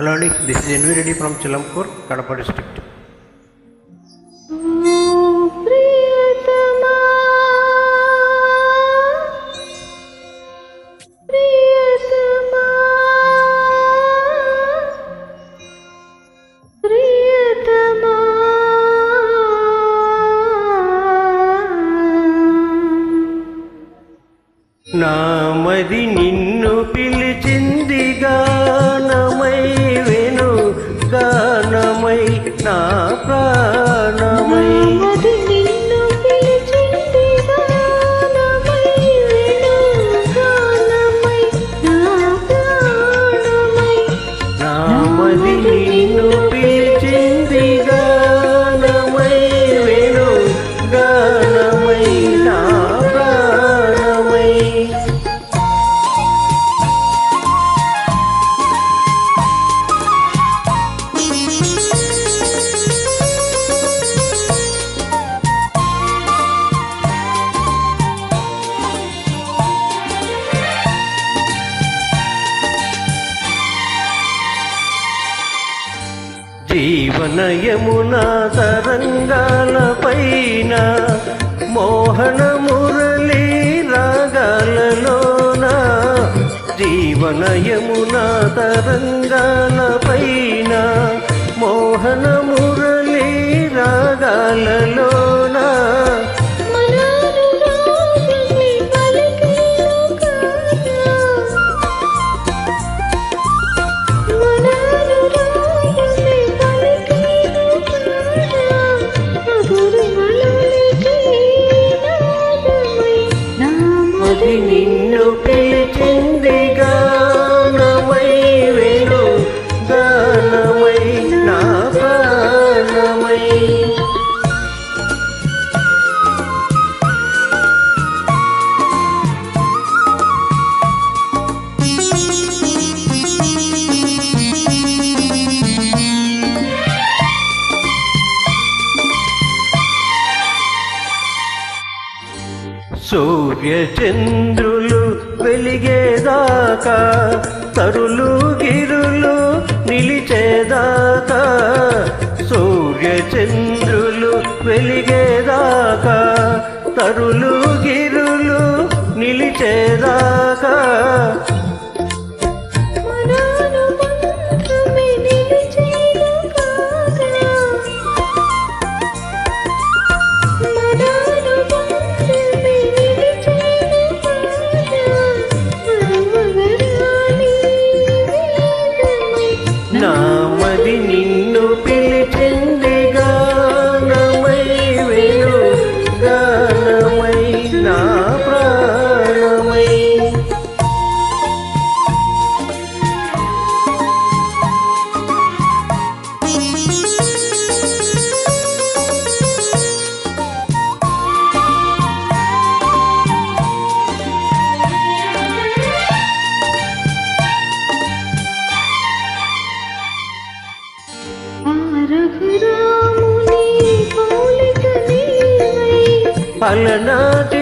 Hello, this is NV Reddy from Chilampur, Kadapa district. నామది నిన్ను పిలిచింది గానమై వెను గానమై నా ప్రాణమై నామది నిన్ను పిలిచింది గానమై వెను గానమై నా ప్రాణమై నామది నిన్ను పిలిచింది గానమై వెను గానమై నా ప్రాణమై జీవనయమున తరంగాల పైన మోహన మురళి రాగాలలోన జీవనయమున తరంగాల పైన మోహన మురళి రాగాలలోన నిన్ను పిలిచింది గానమై వెను గానమై నా ప్రాణమై సూర్య చంద్రులు వెలిగేదాకా తరులు గిరులు నిలిచేదాకా సూర్య చంద్రులు వెలిగేదాకా తరులు గిరులు నిలిచేదాకా నామది నిన్ను పిలిచింది గానమై వెను గానమై నా ప్రాణమై అలనాటి